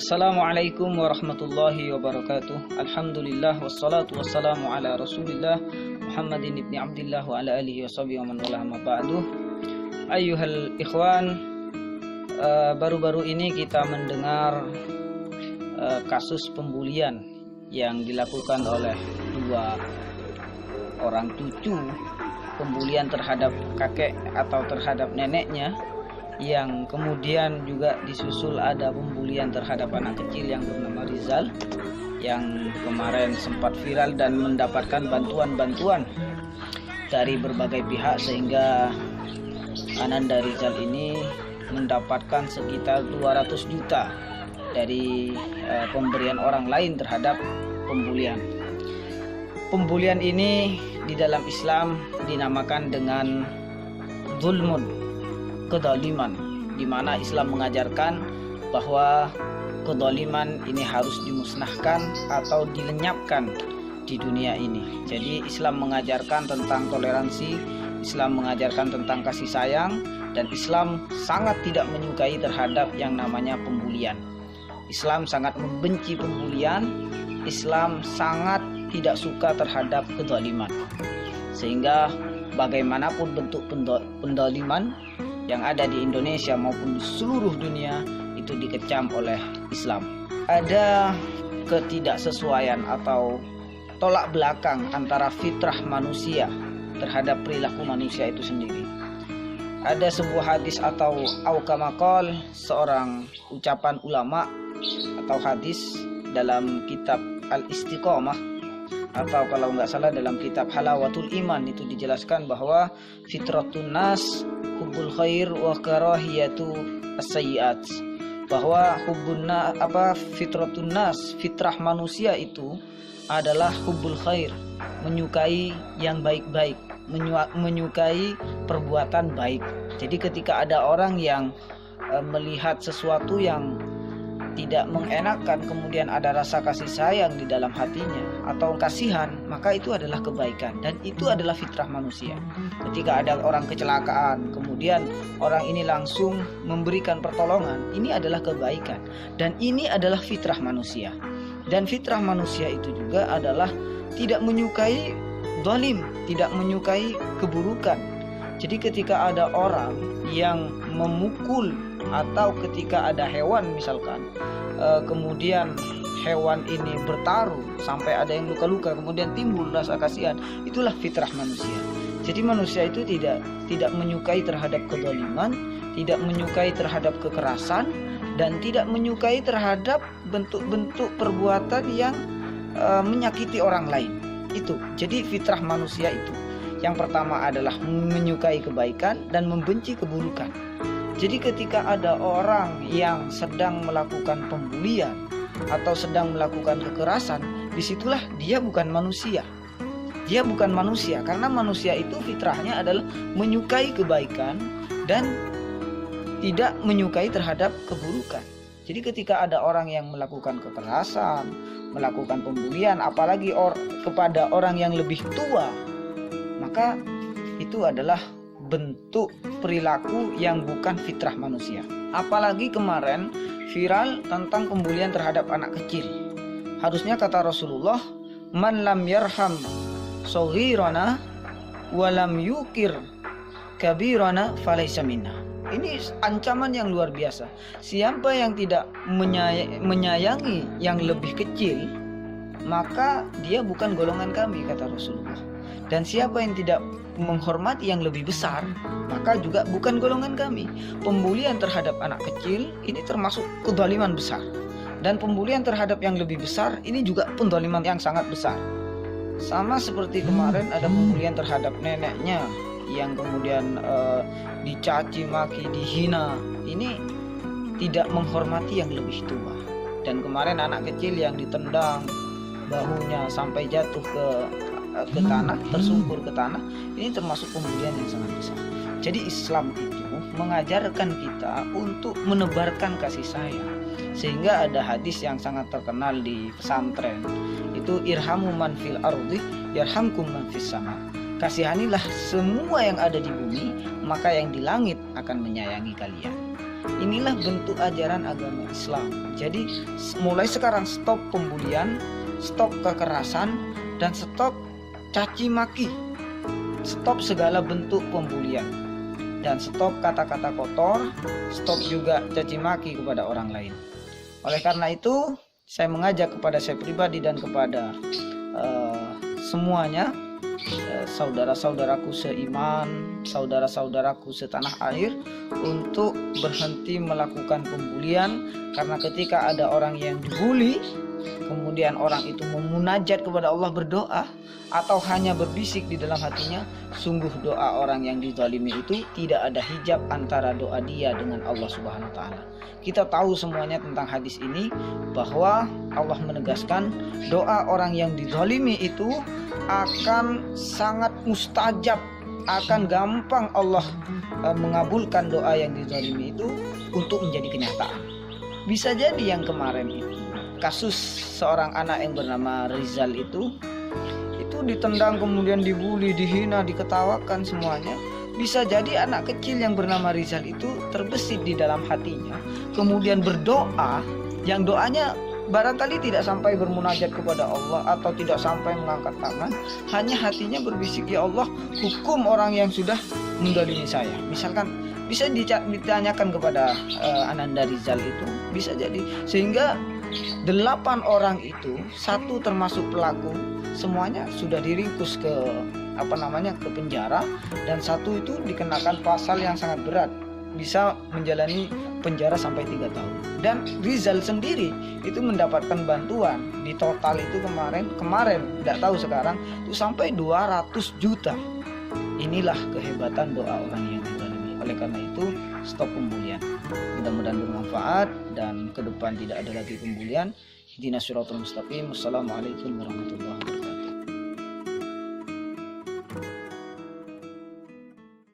Assalamualaikum warahmatullahi wabarakatuh. Alhamdulillah wassalatu wassalamu ala Rasulillah Muhammadin ibni Abdillah wa ala alihi washabihi wa man wala amma ba'du. Ayyuhal ikhwan, baru-baru ini kita mendengar kasus pembulian yang dilakukan oleh dua orang cucu, pembulian terhadap kakek atau terhadap neneknya, yang kemudian juga disusul ada pembulian terhadap anak kecil yang bernama Rizal, yang kemarin sempat viral dan mendapatkan bantuan-bantuan dari berbagai pihak, sehingga Ananda Rizal ini mendapatkan sekitar 200 juta dari pemberian orang lain terhadap pembulian. Pembulian ini di dalam Islam dinamakan dengan zulmun, kezaliman, di mana Islam mengajarkan bahwa kezaliman ini harus dimusnahkan atau dilenyapkan di dunia ini. Jadi Islam mengajarkan tentang toleransi, Islam mengajarkan tentang kasih sayang, dan Islam sangat tidak menyukai terhadap yang namanya pembulian. Islam sangat membenci pembulian, Islam sangat tidak suka terhadap kezaliman. Sehingga bagaimanapun bentuk pendoliman yang ada di Indonesia maupun di seluruh dunia itu dikecam oleh Islam. Ada ketidaksesuaian atau tolak belakang antara fitrah manusia terhadap perilaku manusia itu sendiri. Ada sebuah hadis atau aukamakol, seorang ucapan ulama atau hadis dalam kitab Al-Istiqomah, atau kalau nggak salah dalam kitab Halawatul Iman, itu dijelaskan bahwa fitratun nas hubbul khair wa karahiyatu as-sayyi'at, bahwa fitratun nas, fitrah manusia itu adalah hubbul khair, menyukai yang baik-baik, menyukai perbuatan baik. Jadi ketika ada orang yang melihat sesuatu yang tidak mengenakan, kemudian ada rasa kasih sayang di dalam hatinya atau kasihan, maka itu adalah kebaikan, dan itu adalah fitrah manusia. Ketika ada orang kecelakaan, kemudian orang ini langsung memberikan pertolongan, ini adalah kebaikan, dan ini adalah fitrah manusia. Dan fitrah manusia itu juga adalah tidak menyukai zalim, tidak menyukai keburukan. Jadi ketika ada orang yang memukul, atau ketika ada hewan misalkan, kemudian hewan ini bertaruh sampai ada yang luka-luka, kemudian timbul rasa kasihan, itulah fitrah manusia. Jadi manusia itu tidak menyukai terhadap kezaliman, tidak menyukai terhadap kekerasan, dan tidak menyukai terhadap bentuk-bentuk perbuatan yang menyakiti orang lain. Itu jadi fitrah manusia itu. Yang pertama adalah menyukai kebaikan dan membenci keburukan. Jadi ketika ada orang yang sedang melakukan pembulian atau sedang melakukan kekerasan, disitulah dia bukan manusia. Dia bukan manusia, karena manusia itu fitrahnya adalah menyukai kebaikan dan tidak menyukai terhadap keburukan. Jadi ketika ada orang yang melakukan kekerasan, melakukan pembulian, apalagi kepada orang yang lebih tua, maka itu adalah bentuk perilaku yang bukan fitrah manusia. Apalagi kemarin viral tentang pembulian terhadap anak kecil. Harusnya kata Rasulullah, man lam yarham shaghirana wa lam yukir kabirana falaysa minna. Ini ancaman yang luar biasa. Siapa yang tidak menyayangi yang lebih kecil, maka dia bukan golongan kami, kata Rasulullah. Dan siapa yang tidak menghormati yang lebih besar, maka juga bukan golongan kami. Pembulian terhadap anak kecil ini termasuk kezaliman besar, dan pembulian terhadap yang lebih besar ini juga penzaliman yang sangat besar. Sama seperti kemarin ada pembulian terhadap neneknya yang kemudian dicaci maki, dihina. Ini tidak menghormati yang lebih tua. Dan kemarin anak kecil yang ditendang bahunya sampai jatuh ke tanah, tersungkur ke tanah, ini termasuk pembulian yang sangat besar. Jadi Islam itu mengajarkan kita untuk menebarkan kasih sayang, sehingga ada hadis yang sangat terkenal di pesantren, itu irhamu man fil ardi yarhamkum man fis sama. Kasihanilah semua yang ada di bumi, maka yang di langit akan menyayangi kalian. Inilah bentuk ajaran agama Islam. Jadi mulai sekarang stop pembulian, stop kekerasan, dan stop caci maki. Stop segala bentuk pembulian. Dan stop kata-kata kotor, stop juga caci maki kepada orang lain. Oleh karena itu, saya mengajak kepada saya pribadi dan kepada semuanya, saudara-saudaraku seiman, saudara-saudaraku setanah air, untuk berhenti melakukan pembulian. Karena ketika ada orang yang dibully, kemudian orang itu memunajat kepada Allah, berdoa, atau hanya berbisik di dalam hatinya, sungguh doa orang yang dizalimi itu tidak ada hijab antara doa dia dengan Allah Subhanahu wa taala. Kita tahu semuanya tentang hadis ini, bahwa Allah menegaskan doa orang yang dizalimi itu akan sangat mustajab, akan gampang Allah mengabulkan doa yang dizalimi itu untuk menjadi kenyataan. Bisa jadi yang kemarin itu, kasus seorang anak yang bernama Rizal itu ditendang, kemudian dibully, dihina, diketawakan semuanya. Bisa jadi anak kecil yang bernama Rizal itu terbesit di dalam hatinya, kemudian berdoa, yang doanya barangkali tidak sampai bermunajat kepada Allah atau tidak sampai mengangkat tangan, hanya hatinya berbisik, ya Allah, hukum orang yang sudah mendolimi saya. Misalkan bisa ditanyakan kepada Ananda Rizal itu, bisa jadi. Sehingga 8 orang itu, 1 termasuk pelaku, semuanya sudah diringkus ke ke penjara, dan 1 itu dikenakan pasal yang sangat berat, bisa menjalani penjara sampai 3 tahun. Dan Rizal sendiri itu mendapatkan bantuan di total itu kemarin tidak tahu sekarang itu sampai 200 juta. Inilah kehebatan doa orang yang dizalimi. Oleh karena itu, stop pembulian. Mudah-mudahan bermanfaat dan ke depan tidak ada lagi pembulian. Ihdinas siratal mustaqim. Wassalamualaikum warahmatullahi wabarakatuh.